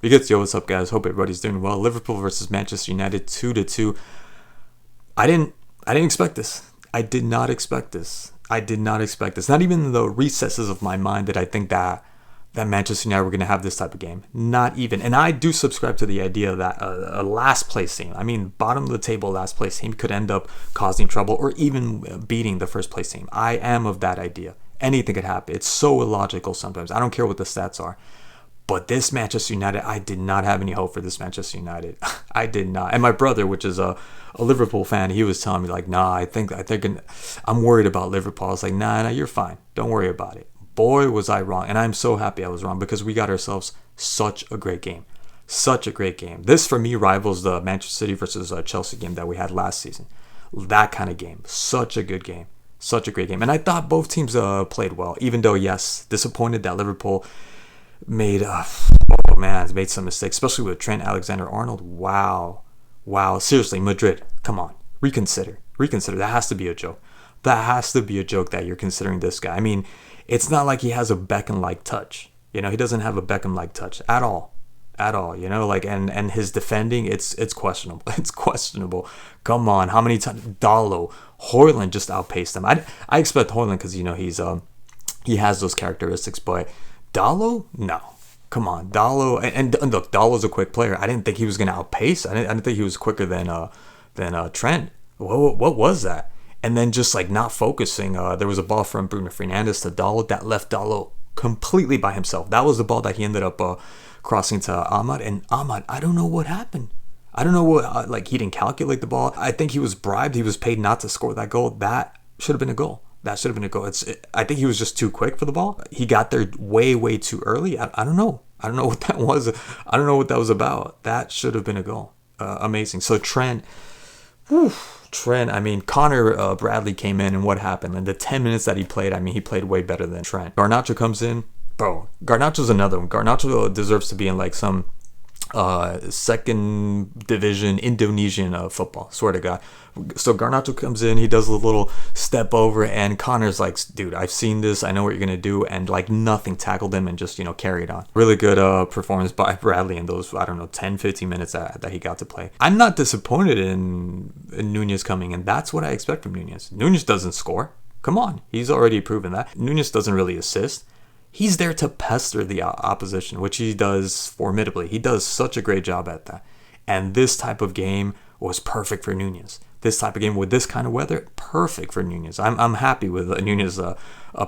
Because yo, what's up, guys? Hope everybody's doing well. Liverpool versus Manchester United, 2-2. I didn't, I didn't expect this. I did not expect this. I did not expect this. Not even in the recesses of my mind did I think that Manchester United were going to have this type of game. Not even. And I do subscribe to the idea that a last place team, I mean, bottom of the table last place team, could end up causing trouble or even beating the first place team. I am of that idea. Anything could happen. It's so illogical sometimes. I don't care what the stats are. But this Manchester United, I did not have any hope for this Manchester United. I did not. And my brother, which is a Liverpool fan, he was telling me like, nah, I think I'm worried about Liverpool. I was like, nah, you're fine. Don't worry about it. Boy, was I wrong. And I'm so happy I was wrong because we got ourselves such a great game. Such a great game. This, for me, rivals the Manchester City versus Chelsea game that we had last season. That kind of game. Such a good game. Such a great game. And I thought both teams played well, even though, yes, disappointed that Liverpool made some mistakes, especially with Trent Alexander-Arnold. Wow, seriously, Madrid, come on, reconsider. That has to be a joke. That you're considering this guy. I mean, it's not like he has a Beckham-like touch. He doesn't have a Beckham-like touch at all. And his defending, it's questionable. It's questionable. Come on, how many times Dalot, Højlund just outpaced him. I expect Højlund because he has those characteristics, but Dalot, no. Come on, Dalot, and look, Dalot's a quick player. I didn't think he was going to outpace. I didn't think he was quicker than Trent. What was that? And then just like not focusing. There was a ball from Bruno Fernandes to Dalot that left Dalot completely by himself. That was the ball that he ended up crossing to Ahmad. And Ahmad, I don't know what happened. I don't know what he didn't calculate the ball. I think he was bribed. He was paid not to score that goal. That should have been a goal. I think he was just too quick for the ball. He got there way too early. I don't know. I don't know what that was. I don't know what that was about. That should have been a goal. Amazing. So Trent, I mean, Connor Bradley came in, and what happened? In the 10 minutes that he played, I mean, he played way better than Trent. Garnacho comes in. Bro, Garnacho's another one. Garnacho deserves to be in like some second division Indonesian football, swear to God. So Garnacho comes in, he does a little step over, and Connor's like, dude, I've seen this, I know what you're gonna do, and like nothing, tackled him and just carried on. Really good performance by Bradley in those 10-15 minutes that he got to play. I'm not disappointed in Nunez coming in. That's what I expect from Nunez. Nunez doesn't score, come on, he's already proven that. Nunez doesn't really assist. He's there to pester the opposition, which he does formidably. He does such a great job at that. And this type of game was perfect for Nunez. This type of game with this kind of weather, perfect for Nunez. I'm happy with Nunez'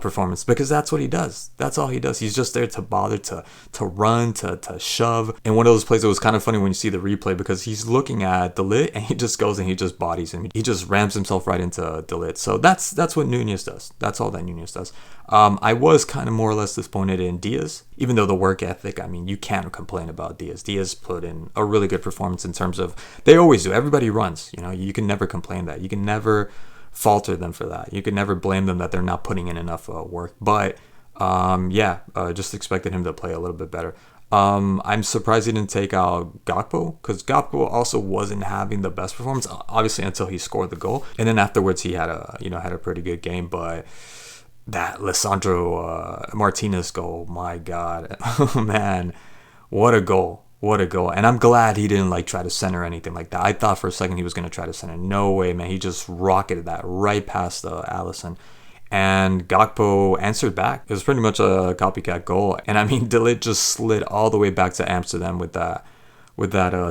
performance because that's what he does. That's all he does. He's just there to bother, to run, to shove. And one of those plays, it was kind of funny when you see the replay because he's looking at De Ligt and he just goes and he just bodies him. He just rams himself right into De Ligt. So that's what Nunez does. That's all that Nunez does. I was kind of more or less disappointed in Diaz, even though the work ethic, I mean, you can't complain about Diaz. Diaz put in a really good performance in terms of, they always do. Everybody runs, you can never complain that. You can never falter them for that. You can never blame them that they're not putting in enough work. But just expected him to play a little bit better. I'm surprised he didn't take out Gakpo because Gakpo also wasn't having the best performance, obviously, until he scored the goal. And then afterwards, he had a pretty good game, but that Lisandro Martinez goal, my God, man, what a goal. And I'm glad he didn't try to center or anything like that. I thought for a second he was going to try to center. No way, man. He just rocketed that right past Alisson. And Gakpo answered back. It was pretty much a copycat goal. And I mean, De Ligt just slid all the way back to Amsterdam with that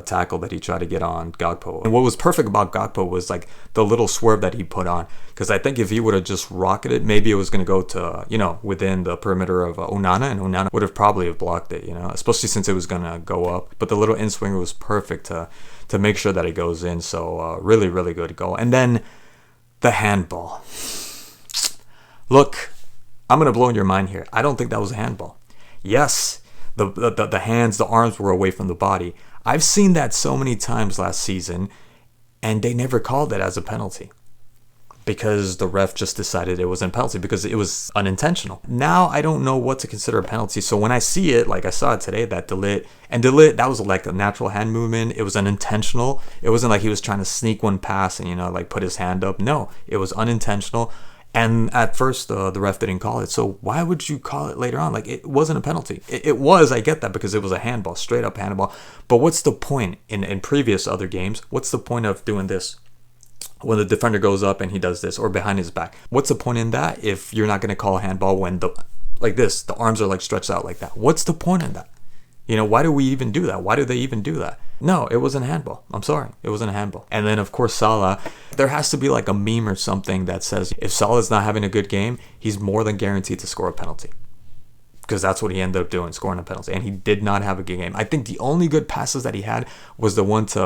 tackle that he tried to get on Gakpo. And what was perfect about Gakpo was the little swerve that he put on. Because I think if he would have just rocketed, maybe it was going to go to, within the perimeter of Onana, and Onana would have probably blocked it, especially since it was going to go up. But the little in-swinger was perfect to make sure that it goes in. So really, really good goal. And then the handball. Look, I'm going to blow your mind here. I don't think that was a handball. Yes, the hands, the arms were away from the body. I've seen that so many times last season, and they never called it as a penalty because the ref just decided it wasn't a penalty because it was unintentional. Now I don't know what to consider a penalty. So when I see it, like I saw it today, that De Ligt, that was like a natural hand movement. It was unintentional. It wasn't like he was trying to sneak one past and, put his hand up. No, it was unintentional. And at first, the ref didn't call it. So why would you call it later on? Like, it wasn't a penalty. It was, I get that, because it was a handball, straight up handball. But what's the point in previous other games? What's the point of doing this? When the defender goes up and he does this, or behind his back. What's the point in that if you're not going to call a handball when like this, the arms are like stretched out like that? What's the point in that? Why do we even do that? Why do they even do that? No, it wasn't a handball. I'm sorry. It wasn't a handball. And then, of course, Salah. There has to be like a meme or something that says if Salah's not having a good game, he's more than guaranteed to score a penalty. Because that's what he ended up doing, scoring a penalty. And he did not have a good game. I think the only good passes that he had was the one to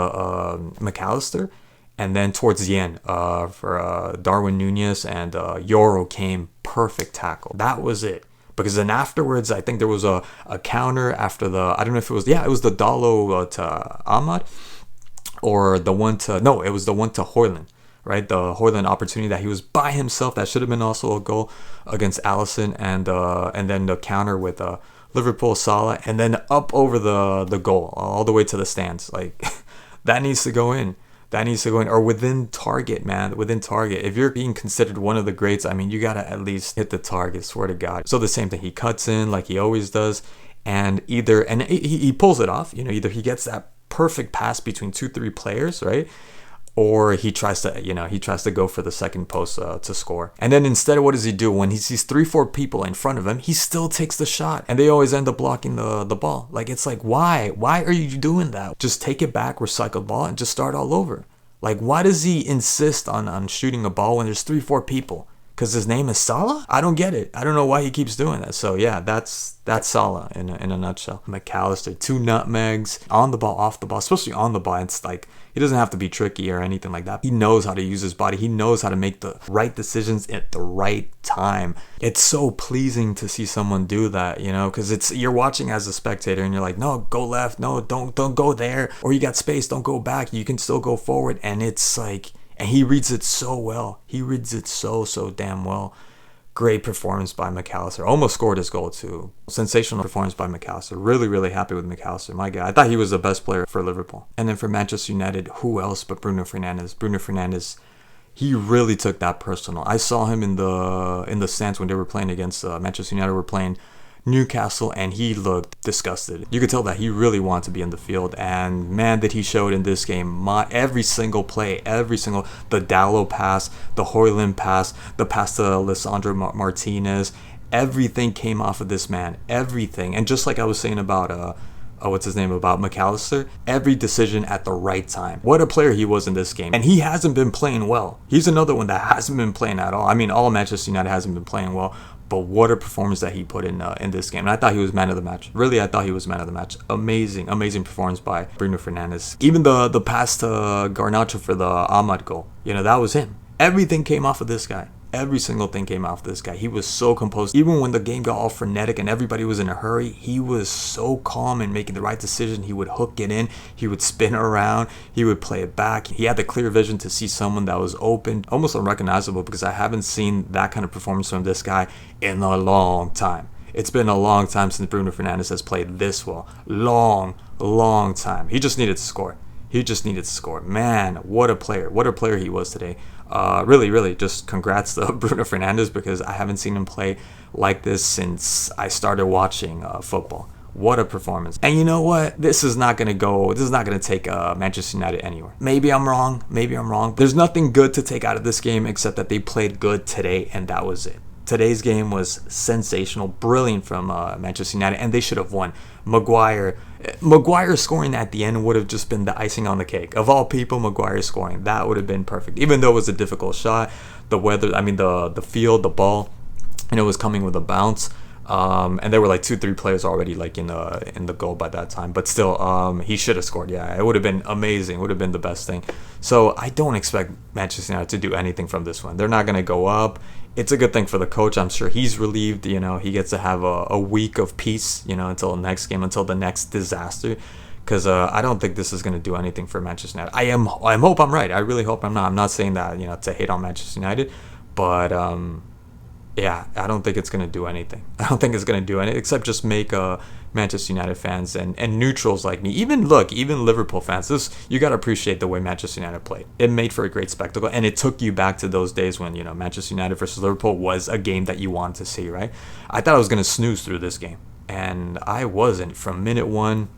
McAllister. And then towards the end, for Darwin Nunez and Yoro came perfect tackle. That was it. Because then afterwards, I think there was a counter after I don't know if it was the Dalo to Ahmad, or the one to, no, it was the one to Højlund, right? The Højlund opportunity that he was by himself. That should have been also a goal against Allison, and then the counter with Liverpool Salah, and then up over the goal, all the way to the stands. Like, that needs to go in. That needs to go in, or within target, man, within target. If you're being considered one of the greats, I mean, you gotta at least hit the target, swear to God. So the same thing, he cuts in like he always does, and he pulls it off. Either he gets that perfect pass between 2-3 players, right? Or he tries to go for the second post to score. And then instead, what does he do? When he sees 3-4 people in front of him, he still takes the shot. And they always end up blocking the ball. Like, it's like, why? Why are you doing that? Just take it back, recycle the ball, and just start all over. Like, why does he insist on shooting a ball when there's 3-4 people? Because his name is Salah? I don't get it. I don't know why he keeps doing that. So yeah, that's Salah in a nutshell. McAllister, 2 nutmegs, on the ball, off the ball, especially on the ball. It's like, he doesn't have to be tricky or anything like that. He knows how to use his body. He knows how to make the right decisions at the right time. It's so pleasing to see someone do that, because you're watching as a spectator and you're like, no, go left. No, don't go there. Or you got space. Don't go back. You can still go forward. And it's like, and he reads it so well. He reads it so damn well. Great performance by McAllister. Almost scored his goal too. Sensational performance by McAllister. Really, really happy with McAllister. My God, I thought he was the best player for Liverpool. And then for Manchester United, who else but Bruno Fernandes? Bruno Fernandes, he really took that personal. I saw him in the stands when they were playing against Manchester United. Were playing Newcastle, and he looked disgusted. You could tell that he really wanted to be in the field, and man, did he show it in this game. Every single play, the Dallo pass, the Højlund pass, the pass to Lisandro Martinez, everything came off of this man. Everything. And just like I was saying about about McAllister, every decision at the right time. What a player he was in this game. And he hasn't been playing well. He's another one that hasn't been playing at all. I mean, all of Manchester United hasn't been playing well. But what a performance that he put in this game. And I thought he was man of the match. Really, I thought he was man of the match. Amazing performance by Bruno Fernandes. Even the pass to Garnacho for the Ahmad goal, that was him. Everything came off of this guy. Every single thing came off this guy. He was so composed. Even when the game got all frenetic and everybody was in a hurry, he was so calm and making the right decision. He would hook it in. He would spin around. He would play it back. He had the clear vision to see someone that was open. Almost unrecognizable, because I haven't seen that kind of performance from this guy in a long time. It's been a long time since Bruno Fernandes has played this well. Long time. He just needed to score. Man, what a player. What a player he was today. Really, just congrats to Bruno Fernandes, because I haven't seen him play like this since I started watching football. What a performance. And you know what? This is not going to take Manchester United anywhere. Maybe I'm wrong. There's nothing good to take out of this game except that they played good today, and that was it. Today's game was sensational, brilliant from Manchester United, and they should have won. Maguire scoring at the end would have just been the icing on the cake. Of all people, Maguire scoring, that would have been perfect. Even though it was a difficult shot, the field, the ball, and it was coming with a bounce. And there were like 2-3 players already like in the goal by that time. But still, he should have scored. Yeah, it would have been amazing. It would have been the best thing. So I don't expect Manchester United to do anything from this one. They're not going to go up. It's a good thing for the coach. I'm sure he's relieved. He gets to have a week of peace, until the next game, until the next disaster. Because I don't think this is going to do anything for Manchester United. I hope I'm right. I really hope I'm not. I'm not saying that, to hate on Manchester United. But Yeah, I don't think it's going to do anything. I don't think it's going to do anything except just make Manchester United fans and neutrals like me, even Liverpool fans, this, you got to appreciate the way Manchester United played. It made for a great spectacle, and it took you back to those days when, Manchester United versus Liverpool was a game that you wanted to see, right? I thought I was going to snooze through this game, and I wasn't. From minute one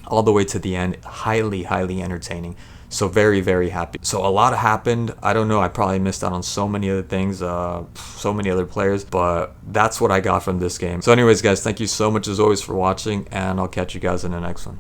all the way to the end, highly, highly entertaining. So very, very happy. So a lot happened. I don't know. I probably missed out on so many other things, so many other players, but that's what I got from this game. So anyways, guys, thank you so much as always for watching, and I'll catch you guys in the next one.